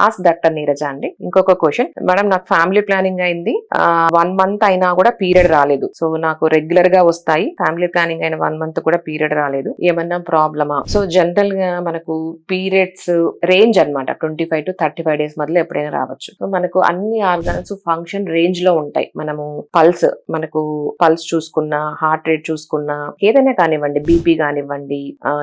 Ask doctor Neeraja అండి. ఇంకొక question madam, నాకు ఫ్యామిలీ ప్లానింగ్ అయింది, 1 month అయినా కూడా పీరియడ్ రాలేదు. సో నాకు రెగ్యులర్ గా వస్తాయి, ఫ్యామిలీ ప్లానింగ్ అయిన 1 month కూడా పీరియడ్ రాలేదు, ఏమన్నా ప్రాబ్లమా? సో జనరల్ గా మనకు పీరియడ్స్ రేంజ్ అనమాట 25 to 35 days మధ్యలో ఎప్పుడైనా రావచ్చు. సో మనకు అన్ని ఆర్గాన్స్ ఫంక్షన్ రేంజ్ లో ఉంటాయి. మనము పల్స్ చూసుకున్నా, హార్ట్ రేట్ చూసుకున్నా, ఏదైనా కానివ్వండి, బీపీ కానివ్వండి,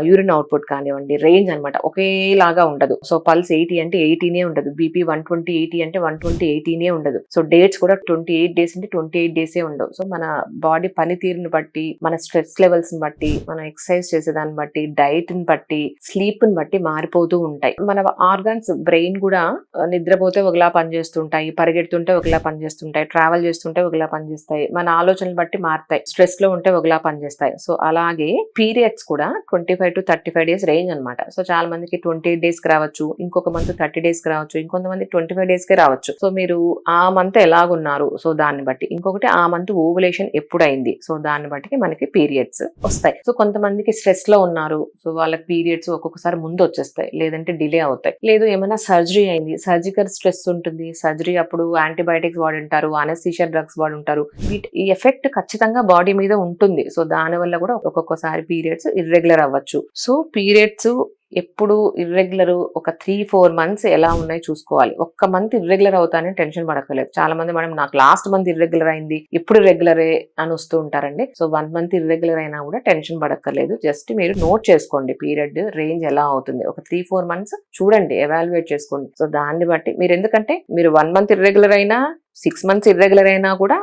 యూరిన్ అవుట్పుట్ కానివ్వండి, రేంజ్ అనమాట ఒకేలాగా ఉండదు. సో పల్స్ 80 అంటే 80నే ఉండదు, బీపీ 120 80 అంటే 120 80నే ఉండదు. సో డేట్స్ కూడా 28 days అంటే 28 days ఉండవు. సో మన బాడీ పనితీరుని బట్టి, మన స్ట్రెస్ లెవెల్స్ ని బట్టి, మనం ఎక్సర్సైజ్ చేసేదాన్ని బట్టి, డైట్ ని బట్టి, స్లీప్ ని బట్టి మారిపోతూ ఉంటాయి. మన ఆర్గాన్స్ బ్రెయిన్ కూడా నిద్రపోతే ఒకలా పనిచేస్తుంటాయి, పరిగెడుతుంటే ఒకలా పనిచేస్తుంటాయి, ట్రావెల్ చేస్తుంటే ఒకలా పనిచేస్తాయి, మన ఆలోచనలు బట్టి మారుతాయి, స్ట్రెస్ లో ఉంటే ఒకలా పనిచేస్తాయి. సో అలాగే పీరియడ్స్ కూడా 25 to 35 days రేంజ్ అనమాట. సో చాలా మందికి 28 days కి రావచ్చు, ఇంకొక మంత్ 30 days కి రావచ్చు, ఇంకొంతమంది 25 days కి రావచ్చు. సో మీరు ఆ మంత్ ఎలాగున్నారు, సో దాన్ని బట్టి. ఇంకొకటి ఆ మంత్ ఓవులేషన్ ఎప్పుడైంది, సో దాన్ని బట్టి మనకి పీరియడ్స్ వస్తాయి. సో కొంతమందికి స్ట్రెస్ లో ఉన్నారు, సో వాళ్ళకి పీరియడ్స్ ఒక్కొక్కసారి ముందు వచ్చేస్తాయి, లేదంటే డిలే అవుతాయి. లేదు ఏమైనా సర్జరీ అయింది, సర్జికల్ స్ట్రెస్ ఉంటుంది, సర్జరీ అప్పుడు యాంటీబయాటిక్స్ వాడుంటారు, అనస్థీషియా డ్రగ్స్ వాడుంటారు, ఈ ఎఫెక్ట్ ఖచ్చితంగా బాడీ మీద ఉంటుంది. సో దాని వల్ల కూడా ఒక్కొక్కసారి పీరియడ్స్ ఇర్రెగ్యులర్ అవ్వచ్చు. సో పీరియడ్స్ ఎప్పుడు ఇర్రెగ్యులర్ ఒక 3-4 months ఎలా ఉన్నాయి చూసుకోవాలి. ఒక్క మంత్ ఇర్రెగ్యులర్ అవుతానని టెన్షన్ పడక్కర్లేదు. చాలా మంది మేడం నాకు లాస్ట్ మంత్ ఇర్రెగ్యులర్ అయింది, ఇప్పుడు రెగ్యులరే అని వస్తూ ఉంటారండి. సో 1 month ఇర్రెగ్యులర్ అయినా కూడా టెన్షన్ పడక్కర్లేదు. జస్ట్ మీరు నోట్ చేసుకోండి పీరియడ్ రేంజ్ ఎలా అవుతుంది. ఒక 3-4 months చూడండి, ఎవాల్యుయేట్ చేసుకోండి. సో దాన్ని బట్టి మీరు, ఎందుకంటే మీరు 1 month ఇర్రెగ్యులర్ అయినా 6 months ఇర్రెగ్యులర్ అయినా కూడా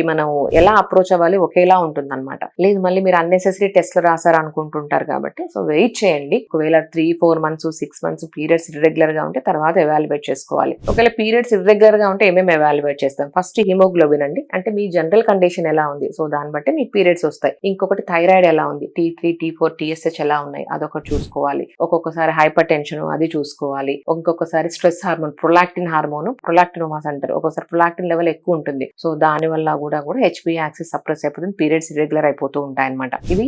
మనం ఎలా అప్రోచ్ అవ్వాలి ఒకేలా ఉంటుంది అనమాట. లేదు మళ్ళీ మీరు అన్నెసెసరీ టెస్ట్లు రాసారు అనుకుంటుంటారు కాబట్టి, సో వెయిట్ చేయండి. ఒకవేళ 3-4 months 6 months పీరియడ్స్ ఇర్రెగ్యులర్ గా ఉంటే తర్వాత ఎవాల్యుయేట్ చేసుకోవాలి. ఒకవేళ పీరియడ్స్ ఇర్రెగ్యులర్ గా ఉంటే ఏమేమి ఎవాల్యుయేట్ చేస్తాం? ఫస్ట్ హిమోగ్లోబిన్ అండి, అంటే మీ జనరల్ కండిషన్ ఎలా ఉంది, సో దాన్ని బట్టి మీకు పీరియడ్స్ వస్తాయి. ఇంకొకటి థైరాయిడ్ ఎలా ఉంది, T3 T4 TSH ఎలా ఉన్నాయి, అదొకటి చూసుకోవాలి. ఒక్కొక్కసారి హైపర్ టెన్షన్, అది చూసుకోవాలి. ఇంకొకసారి స్ట్రెస్ హార్మోన్, ప్రొలాక్టినోమాస్ అంటారు, ఒక్కొక్కసారి ప్రొలాక్టిన్ లెవెల్ ఎక్కువ ఉంటుంది. సో దాని వల్ల కూడా హెచ్బి యాక్సిస్ సప్రెస్ అయిపోతుంది, పీరియడ్స్ ఇర్రెగ్యులర్ అయిపోతూ ఉంటాయి అనమాట. ఇది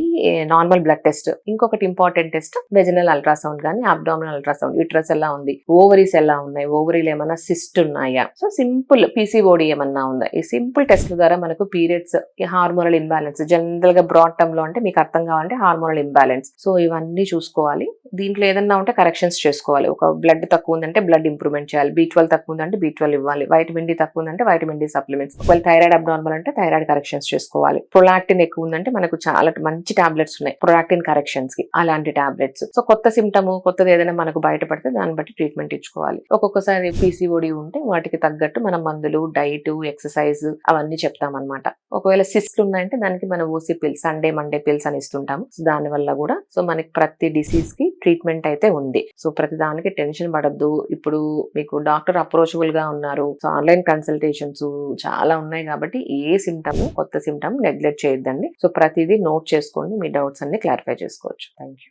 నార్మల్ బ్లడ్ టెస్ట్. ఇంకొకటి ఇంపార్టెంట్ టెస్ట్ వెజినల్ అల్ట్రాసౌండ్ కానీ అబ్డామినల్ అల్ట్రాసౌండ్. యూట్రస్ ఎలా ఉంది, ఓవరీస్ ఎలా ఉన్నాయి, ఓవరీలు ఏమైనా సిస్ట్ ఉన్నాయా, సో సింపుల్ పీసీఓడి ఏమన్నా ఉందా, ఈ సింపుల్ టెస్ట్ ద్వారా మనకు పీరియడ్స్, హార్మోనల్ ఇంబ్యాలెన్స్, జనరల్ గా బ్రాడ్ టర్మ్ లో అంటే మీకు అర్థం కావాలంటే హార్మోనల్ ఇంబ్యాలెన్స్. సో ఇవన్నీ చూసుకోవాలి. దీంట్లో ఏదన్నా ఉంటే కరెక్షన్స్ చేసుకోవాలి. ఒక బ్లడ్ తక్కువ ఉందంటే బ్లడ్ ఇంప్రూవ్మెంట్ చేయాలి, B12 తక్కువ ఉందంటే B12 ఇవ్వాలి, వైటమిన్ డి తక్కువ ఉందంటే వైటమిన్ డి సప్లిమెంట్స్. ఒకవేళ థైరాయిడ్ అబ్నార్మల్ అంటే థైరాయిడ్ కరెక్షన్స్ చేసుకోవాలి. ప్రొలాక్టిన్ ఎక్కువ ఉందంటే మనకు చాలా మంచి టాబ్లెట్స్ ఉన్నాయి ప్రొలాక్టిన్ కరెక్షన్స్ కి, అలాంటి టాబ్లెట్స్. సో కొత్త సిమ్టమ్, కొత్తది ఏదైనా మనకు బయటపడితే దాన్ని బట్టి ట్రీట్మెంట్ ఇచ్చుకోవాలి. ఒక్కొక్కసారి పీసీఓడి ఉంటే వాటికి తగ్గట్టు మనం మందులు, డైట్, ఎక్సర్సైజ్ అవన్నీ చెప్తామన్నమాట. ఒకవేళ సిస్ట్లు ఉన్నాయంటే దానికి మనం OC pills, Sunday Monday pills అని ఇస్తుంటాము. సో దాని వల్ల కూడా సో మనకి ప్రతి డిసీజ్ కి ట్రీట్మెంట్ అయితే ఉంది. సో ప్రతి దానికి టెన్షన్ పడద్దు. ఇప్పుడు మీకు డాక్టర్ అప్రోచబుల్ గా ఉన్నారు, సో ఆన్లైన్ కన్సల్టేషన్స్ చాలా ఉన్నాయి కాబట్టి ఏ సిమ్టమ్, కొత్త సిమ్టమ్ నెగ్లెక్ట్ చేయొద్దండి. సో ప్రతిదీ నోట్ చేసుకోండి, మీ డౌట్స్ అన్ని క్లారిఫై చేసుకోవచ్చు. Thank you.